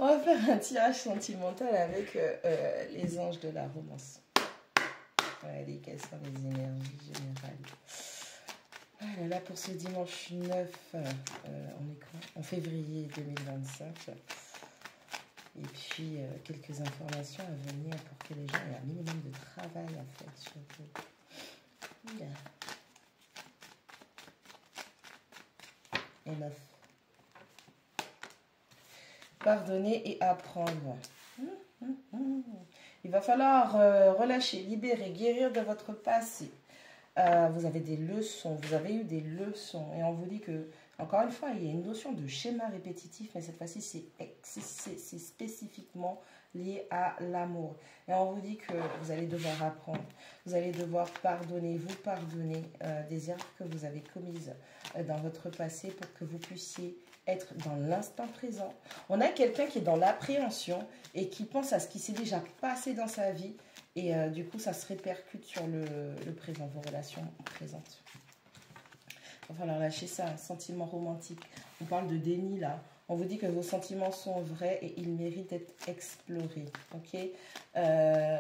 On va faire un tirage sentimental avec les anges de la romance. Allez, quelles sont les énergies générales? Ah là là, pour ce dimanche 9, on est quoi? En février 2025. Et puis, quelques informations à venir pour que les gens aient un minimum de travail à faire sur vous. Yeah. Et 9. Pardonner et apprendre. Il va falloir relâcher, libérer, guérir de votre passé. Vous avez des leçons, vous avez eu des leçons. Et on vous dit que, encore une fois, il y a une notion de schéma répétitif, mais cette fois-ci, c'est spécifiquement lié à l'amour. Et on vous dit que vous allez devoir apprendre, vous allez devoir pardonner, vous pardonner des erreurs que vous avez commises dans votre passé pour que vous puissiez être dans l'instant présent. On a quelqu'un qui est dans l'appréhension et qui pense à ce qui s'est déjà passé dans sa vie et du coup ça se répercute sur le présent, vos relations présentes. Il va falloir lâcher ça, un sentiment romantique. On parle de déni là. On vous dit que vos sentiments sont vrais et ils méritent d'être explorés. Ok,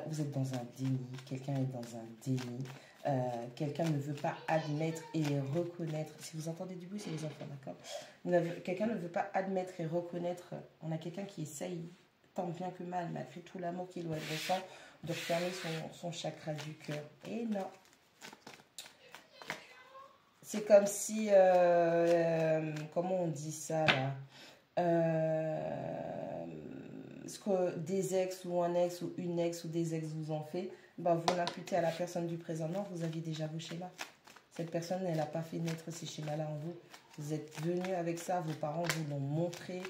vous êtes dans un déni, quelqu'un est dans un déni. Quelqu'un ne veut pas admettre et reconnaître. Si vous entendez du bruit, c'est les enfants, d'accord? Quelqu'un ne veut pas admettre et reconnaître. On a quelqu'un qui essaye, tant bien que mal, malgré tout l'amour qu'il doit ressent, de refermer son chakra du cœur. Et non. C'est comme si, comment on dit ça là? Ce que des ex ou un ex ou une ex ou des ex vous ont fait, bah, vous l'imputez à la personne du présent. Non, vous aviez déjà vos schémas. Cette personne, elle n'a pas fait naître ces schémas-là en vous. Vous êtes venu avec ça, vos parents vous l'ont montré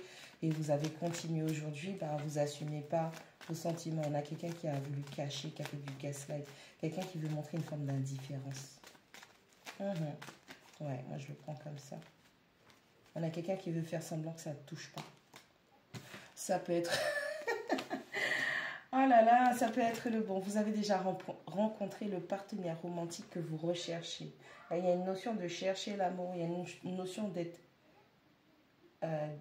et vous avez continué aujourd'hui. Bah, vous n'assumez pas vos sentiments. On a quelqu'un qui a voulu cacher, qui a fait du gaslight. Quelqu'un qui veut montrer une forme d'indifférence. Ouais, moi je le prends comme ça. On a quelqu'un qui veut faire semblant que ça ne touche pas. Ça peut être... Oh là là, ça peut être le bon. Vous avez déjà rencontré le partenaire romantique que vous recherchez. Il y a une notion de chercher l'amour. Il y a une notion d'être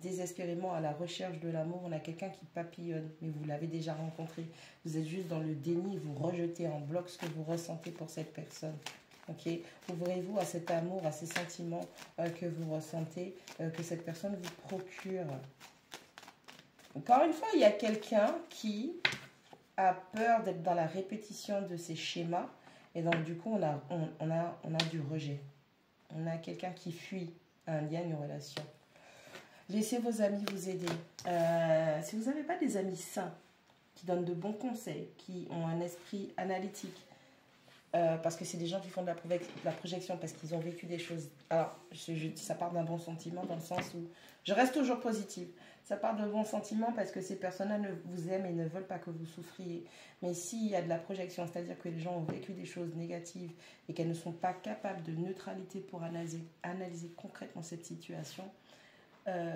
désespérément à la recherche de l'amour. On a quelqu'un qui papillonne, mais vous l'avez déjà rencontré. Vous êtes juste dans le déni. Vous rejetez en bloc ce que vous ressentez pour cette personne. Okay. Ouvrez-vous à cet amour, à ces sentiments que vous ressentez, que cette personne vous procure. Encore une fois, il y a quelqu'un qui a peur d'être dans la répétition de ces schémas. Et donc, du coup, on a du rejet. On a quelqu'un qui fuit un lien, une relation. Laissez vos amis vous aider. Si vous n'avez pas des amis sains, qui donnent de bons conseils, qui ont un esprit analytique, parce que c'est des gens qui font de la projection parce qu'ils ont vécu des choses. Alors, je dis ça part d'un bon sentiment dans le sens où je reste toujours positive. Ça part d'un bon sentiment parce que ces personnes-là vous aiment et ne veulent pas que vous souffriez. Mais s'il y a de la projection, c'est-à-dire que les gens ont vécu des choses négatives et qu'elles ne sont pas capables de neutralité pour analyser concrètement cette situation,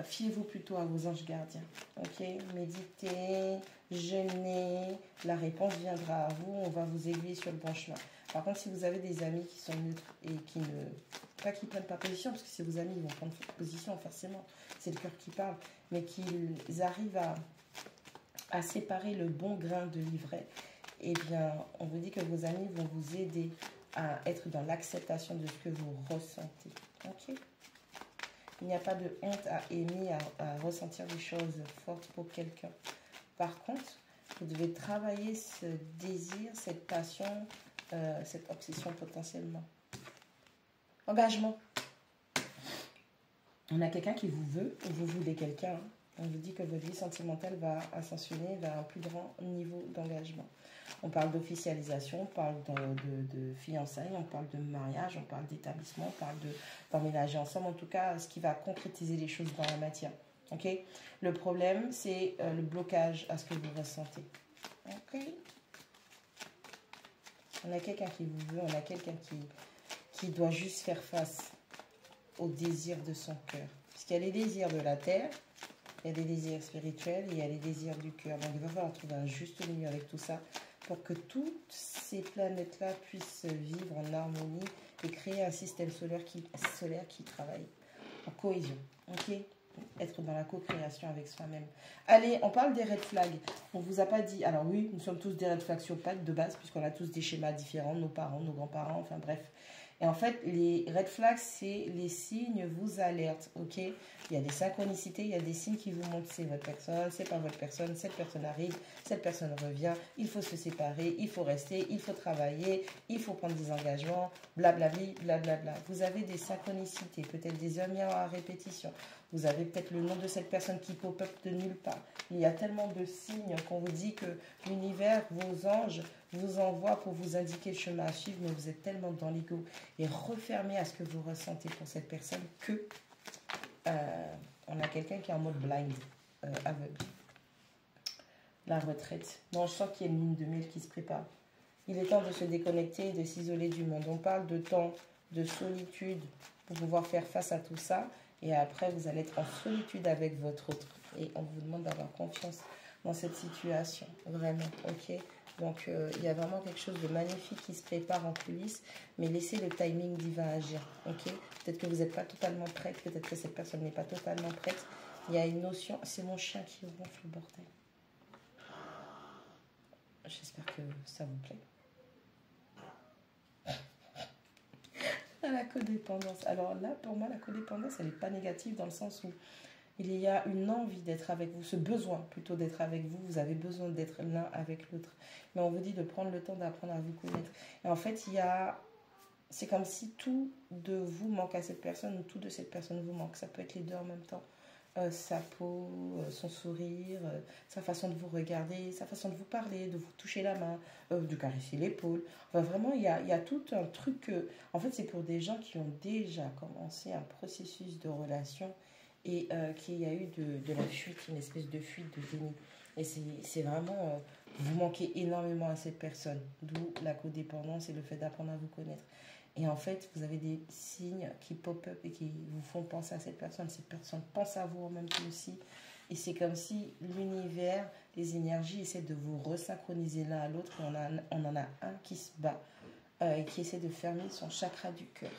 fiez-vous plutôt à vos anges gardiens. Ok, méditez, jeûnez, la réponse viendra à vous, on va vous aiguiller sur le bon chemin. Par contre, si vous avez des amis qui sont neutres et qui ne... Pas qui ne prennent pas position, parce que c'est vos amis, ils vont prendre position forcément, c'est le cœur qui parle, mais qu'ils arrivent à séparer le bon grain de l'ivraie, eh bien, on vous dit que vos amis vont vous aider à être dans l'acceptation de ce que vous ressentez. Ok ? Il n'y a pas de honte à aimer, à ressentir des choses fortes pour quelqu'un. Par contre, vous devez travailler ce désir, cette passion, cette obsession potentiellement. Engagement. On a quelqu'un qui vous veut, ou vous voulez quelqu'un. On vous dit que votre vie sentimentale va ascensionner vers un plus grand niveau d'engagement. On parle d'officialisation, on parle de fiançailles, on parle de mariage, on parle d'établissement, on parle d'emménager ensemble. En tout cas, ce qui va concrétiser les choses dans la matière. Okay. Le problème, c'est le blocage à ce que vous ressentez. Okay. On a quelqu'un qui vous veut, on a quelqu'un qui doit juste faire face aux désirs de son cœur. Parce qu'il y a les désirs de la terre, il y a des désirs spirituels et il y a les désirs du cœur. Donc il va falloir trouver un juste milieu avec tout ça pour que toutes ces planètes-là puissent vivre en harmonie et créer un système solaire qui travaille en cohésion. Ok ? être dans la co-création avec soi-même. Allez, on parle des red flags. On ne vous a pas dit... Alors oui, nous sommes tous des red flags sur pattes de base, puisqu'on a tous des schémas différents, nos parents, nos grands-parents, enfin bref. Et en fait, les red flags, c'est les signes vous alertent, ok? Il y a des synchronicités, il y a des signes qui vous montrent c'est votre personne, c'est pas votre personne, cette personne arrive, cette personne revient, il faut se séparer, il faut rester, il faut travailler, il faut prendre des engagements, blablabli, blablabla. Vous avez des synchronicités, peut-être des heures miroirs à répétition. Vous avez peut-être le nom de cette personne qui pop-up de nulle part. Il y a tellement de signes qu'on vous dit que l'univers, vos anges, vous envoient pour vous indiquer le chemin à suivre, mais vous êtes tellement dans l'ego et refermé à ce que vous ressentez pour cette personne que on a quelqu'un qui est en mode blind, aveugle. La retraite. Non, je sens qu'il y a une ligne de mille qui se prépare. Il est temps de se déconnecter et de s'isoler du monde. On parle de temps de solitude pour pouvoir faire face à tout ça. Et après, vous allez être en solitude avec votre autre. Et on vous demande d'avoir confiance dans cette situation. Vraiment, ok? Donc, il y a vraiment quelque chose de magnifique qui se prépare en coulisses. Mais laissez le timing divin agir, ok? Peut-être que vous n'êtes pas totalement prête. Peut-être que cette personne n'est pas totalement prête. Il y a une notion... C'est mon chien qui ronfle, le bordel. J'espère que ça vous plaît. La codépendance. Alors là, pour moi, la codépendance, elle n'est pas négative dans le sens où il y a une envie d'être avec vous, ce besoin plutôt d'être avec vous. Vous avez besoin d'être l'un avec l'autre. Mais on vous dit de prendre le temps d'apprendre à vous connaître. Et en fait, c'est comme si tout de vous manque à cette personne ou tout de cette personne vous manque. Ça peut être les deux en même temps. Sa peau, son sourire, sa façon de vous regarder, sa façon de vous parler, de vous toucher la main, de caresser l'épaule. Enfin, vraiment, il y a tout un truc. En fait, c'est pour des gens qui ont déjà commencé un processus de relation et qu'il y a eu de la fuite, une espèce de fuite, de déni. Et c'est vraiment... vous manquez énormément à cette personne, d'où la codépendance et le fait d'apprendre à vous connaître. Et en fait, vous avez des signes qui pop-up et qui vous font penser à cette personne. Cette personne pense à vous en même temps aussi. Et c'est comme si l'univers, les énergies essaient de vous resynchroniser l'un à l'autre. On en a un qui se bat et qui essaie de fermer son chakra du cœur.